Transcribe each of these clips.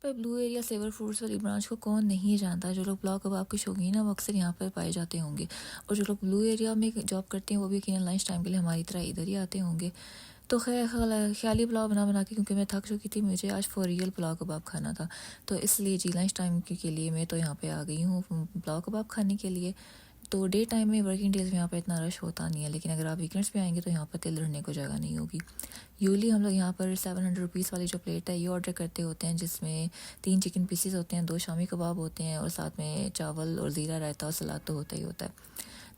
पर blue area saver foods वाली branch को कौन नहीं जानता। जो लोग पुलाव कबाब के शौकीन हैं वो अक्सर यहाँ पर पाए जाते होंगे, और जो लोग ब्लू एरिया में जॉब करते हैं वो भी यकीनन लंच टाइम के लिए हमारी तरह इधर ही आते होंगे। तो खैर ख्याली पुलाव बना बना के, क्योंकि मैं थक चुकी थी, मुझे आज फॉर रियल पुलाव कबाब खाना था। तो इसलिए जी लंच टाइम के लिए मैं तो यहाँ पे आ गई हूँ पुलाव कबाब खाने के लिए। तो डे टाइम में वर्किंग डेज में यहाँ पर इतना रश होता नहीं है, लेकिन अगर आप वीकेंड्स पे आएंगे तो यहाँ पर तिल रखने को जगह नहीं होगी। यूजली हम लोग यहाँ पर 700 रुपीज़ वाली जो प्लेट है ये ऑर्डर करते होते हैं, जिसमें 3 चिकन पीसीज होते हैं, 2 शामी कबाब होते हैं और साथ में चावल और ज़ीरा रायता और सलाद तो होता ही होता है।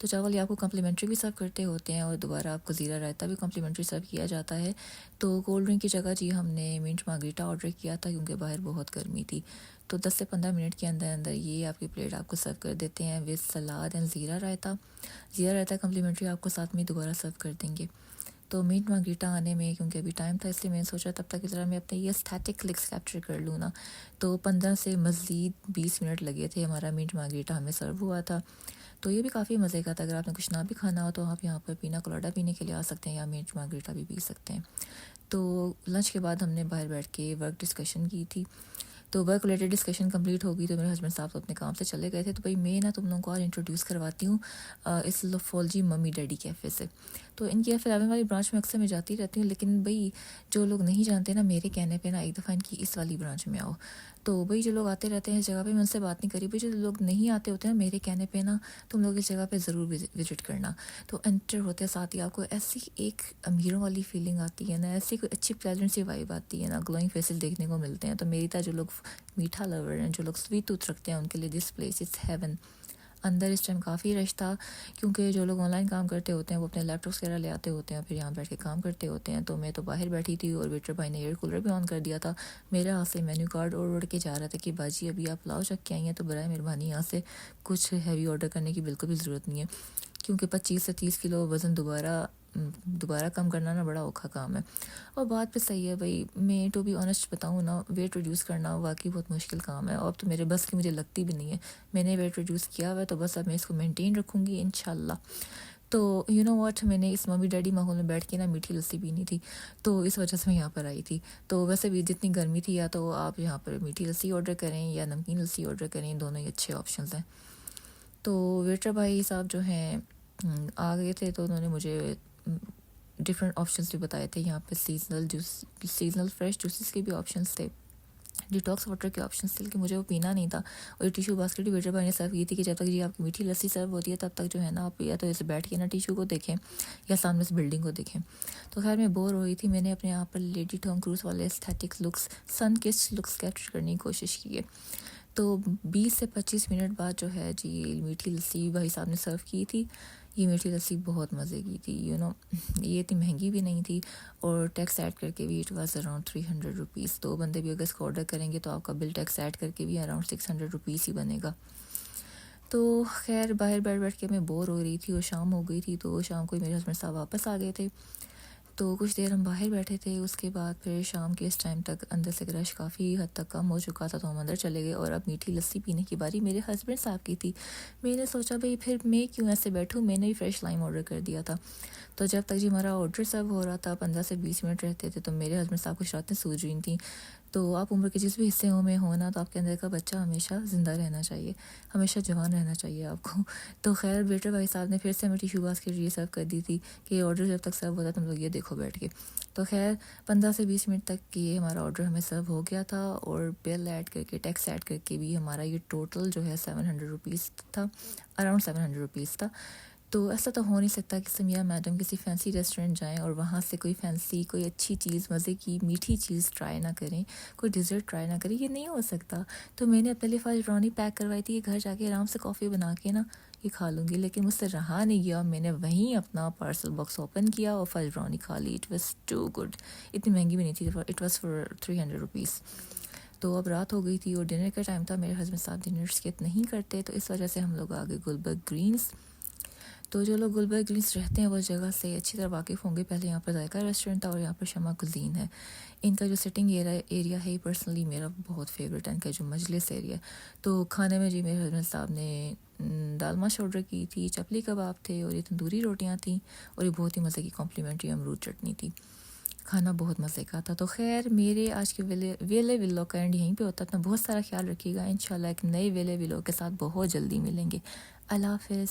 तो चावल ये आपको कम्प्लीमेंट्री भी सर्व करते होते हैं और दोबारा आपको ज़ीरा रायता भी कम्प्लीमेंट्री सर्व किया जाता है। तो कोल्ड ड्रिंक की जगह जी हमने मिंट मार्गरीटा ऑर्डर किया था, क्योंकि बाहर बहुत गर्मी थी। तो 10 से 15 मिनट के अंदर अंदर ये आपकी प्लेट आपको सर्व कर देते हैं विद सलाद एंड ज़ीरा रायता। ज़ीरा रायता कम्प्लीमेंट्री आपको साथ में दोबारा सर्व कर देंगे। तो मीट मार्गरीटा आने में क्योंकि अभी टाइम था, इसलिए मैंने सोचा तब तक की तरह मैं अपने ये स्टैटिक क्लिक्स कैप्चर कर लूँ ना। तो 15 से मज़ीद 20 मिनट लगे थे, हमारा मीट मार्गरीटा हमें सर्व हुआ था। तो ये भी काफ़ी मज़े का था। अगर आपने कुछ ना भी खाना हो तो आप यहाँ पर पीना कोलाडा पीने के लिए आ सकते हैं या मीट मार्गरीटा भी पी सकते हैं। तो लंच के बाद हमने बाहर बैठ के वर्क डिस्कशन की थी। तो वर्क रिलेटेड डिस्कशन कंप्लीट हो गई, तो मेरे हस्बैंड साहब तो अपने काम से चले गए थे। तो भाई मैं ना तुम लोगों को आज इंट्रोड्यूस करवाती हूँ इस लफोलजी मम्मी डैडी कैफ़े से। तो इनकी F11 वाली ब्रांच में अक्सर मैं जाती रहती हूँ, लेकिन भाई जो लोग नहीं जानते ना, मेरे कहने पे ना एक दफ़ा इनकी इस वाली ब्रांच में आओ। तो भाई जो लोग आते रहते हैं इस जगह पे, मैं उनसे बात नहीं करी। भाई जो लोग नहीं आते होते हैं मेरे कहने पे ना, तुम लोग इस जगह पे ज़रूर विजिट करना। तो एंटर होते साथ ही आपको ऐसी एक अमीरों वाली फीलिंग आती है ना, ऐसी कोई अच्छी प्लेजेंट सी वाइब आती है ना, ग्लोइंग फेसेस देखने को मिलते हैं। तो मेरी तरह जो लोग मीठा लवर हैं, जो लोग स्वीट टूथ रखते हैं, उनके लिए दिस प्लेस इज़ हेवन। अंदर इस टाइम काफ़ी रश था, क्योंकि जो लोग ऑनलाइन काम करते होते हैं वो अपने लैपटॉप्स वगैरह ले आते होते हैं, फिर यहाँ बैठ के काम करते होते हैं। तो मैं तो बाहर बैठी थी और वेटर भाई ने एयर कूलर भी ऑन कर दिया था। मेरे हाथ से मेन्यू कार्ड उड़ के जा रहा था कि बाजी अभी आप पुलाव चख के आई हैं, तो बराए मेहरबानी यहाँ से कुछ हैवी ऑर्डर करने की बिल्कुल भी ज़रूरत नहीं है, क्योंकि 25 से 30 किलो वज़न दोबारा कम करना ना बड़ा औखा काम है। और बात भी सही है भाई, मैं टू बी ऑनेस्ट बताऊँ ना, वेट रिड्यूस करना वाकई बहुत मुश्किल काम है, और अब तो मेरे बस की मुझे लगती भी नहीं है। मैंने वेट रिड्यूस किया हुआ है, तो बस अब मैं इसको मेंटेन रखूँगी इंशाल्लाह। तो यू नो व्हाट, मैंने इस मम्मी डैडी माहौल में बैठ के ना मीठी लस्सी पीनी थी, तो इस वजह से मैं यहाँ पर आई थी। तो वैसे भी जितनी गर्मी थी, या तो आप यहाँ पर मीठी लस्सी ऑर्डर करें या नमकीन लस्सी ऑर्डर करें, दोनों ही अच्छे ऑप्शन हैं। तो वेटर भाई साहब जो हैं आ गए थे, तो उन्होंने मुझे डिफरेंट ऑप्शंस भी बताए थे। यहाँ पे सीजनल फ्रेश जूसेस के भी ऑप्शंस थे, डिटॉक्स वाटर के ऑप्शंस थे, लेकिन मुझे वो पीना नहीं था। और टिशू बास्केट भी वेटर भाई ने सर्व की थी कि जब तक जी आपकी मीठी लस्सी सर्व होती है, तब तक जो है ना आप या तो ऐसे बैठ के ना टिशू को देखें या सामने से बिल्डिंग को देखें। तो खैर मैं बोर हो रही थी, मैंने अपने यहाँ पर लेडी टॉम क्रूज वाले एस्थेटिक लुक्स, सन किस्ड लुक्स कैप्चर करने की कोशिश की है। तो 20 से 25 मिनट बाद जो है जी मीठी लस्सी भाई साहब ने सर्व की थी। ये मीठी लस्सी बहुत मज़े की थी, यू नो ये इतनी महंगी भी नहीं थी, और टैक्स ऐड करके भी इट वाज अराउंड 300 रुपीज़। 2 बंदे भी अगर इसको ऑर्डर करेंगे तो आपका बिल टैक्स ऐड करके भी अराउंड 600 रुपीज़ ही बनेगा। तो खैर बाहर बैठ बैठ के मैं बोर हो रही थी और शाम हो गई थी, तो शाम को ही मेरे हस्बैंड साहब वापस आ गए थे। तो कुछ देर हम बाहर बैठे थे, उसके बाद फिर शाम के इस टाइम तक अंदर से रश काफ़ी हद तक कम हो चुका था, तो हम अंदर चले गए और अब मीठी लस्सी पीने की बारी मेरे हस्बैंड साहब की थी। मैंने सोचा भाई फिर मैं क्यों ऐसे बैठूं, मैंने भी फ्रेश लाइम ऑर्डर कर दिया था। तो जब तक जी हमारा ऑर्डर सर्व हो रहा था, 15 से 20 मिनट रहते थे, तो मेरे हस्बैंड साहब को शरारतें सूझ रही थी। तो आप उम्र के जिस भी हिस्से में हो ना, तो आपके अंदर का बच्चा हमेशा ज़िंदा रहना चाहिए, हमेशा जवान रहना चाहिए आपको। तो खैर वेटर भाई साहब ने फिर से हमें टिशू बास्केट ये सर्व कर दी थी कि ऑर्डर जब तक सर्व होता तुम लोग ये देखो बैठ के। तो खैर 15 से 20 मिनट तक ये हमारा ऑर्डर हमें सर्व हो गया था, और बिल ऐड करके टैक्स ऐड करके भी हमारा ये टोटल जो है 700 रुपीज़ था, अराउंड 700 रुपीज़ था। तो ऐसा तो हो नहीं सकता कि समिया मैडम किसी फैंसी रेस्टोरेंट जाएं और वहाँ से कोई फैंसी कोई अच्छी चीज़, मज़े की मीठी चीज़ ट्राई ना करें, कोई डिज़र्ट ट्राई ना करें, ये नहीं हो सकता। तो मैंने अपने लिए फर्स्ट ब्राउनी पैक करवाई थी कि घर जाके आराम से कॉफ़ी बना के ना ये खा लूँगी, लेकिन मुझसे रहा नहीं गया। मैंने वहीं अपना पार्सल बॉक्स ओपन किया और फर्स्ट ब्राउनी खा ली। It was too good. इतनी महंगी भी नहीं थी, इट वॉज़ फॉर 300 रुपीज़। तो अब रात हो गई थी और डिनर का टाइम था। मेरे हस्बैंड साहब डिनर स्किप नहीं करते, तो इस वजह से हम लोग आ गए गुलबर्ग ग्रीन्स। तो जो लोग गुलबर्ग ग्रीन्स रहते हैं वो जगह से अच्छी तरह वाकिफ़ होंगे। पहले यहाँ पर जायका रेस्टोरेंट था और यहाँ पर शमा कुजीन है। इनका जो सिटिंग एरिया है पर्सनली मेरा बहुत फेवरेट है, इनका जो मजलिस एरिया। तो खाने में जी मेरे हस्बैंड साहब ने दाल माश ऑर्डर की थी, चपली कबाब थे और ये तंदूरी रोटियाँ थी, और ये बहुत ही मज़े की कॉम्प्लीमेंट्री अमरूद चटनी थी। खाना बहुत मज़े का था। तो खैर मेरे आज के वेले व्लॉग का एंड यहीं पे होता है। अपना बहुत सारा ख्याल रखिएगा। इंशाल्लाह एक नए वेले व्लॉग के साथ बहुत जल्दी मिलेंगे। अल्लाह हाफ़िज़।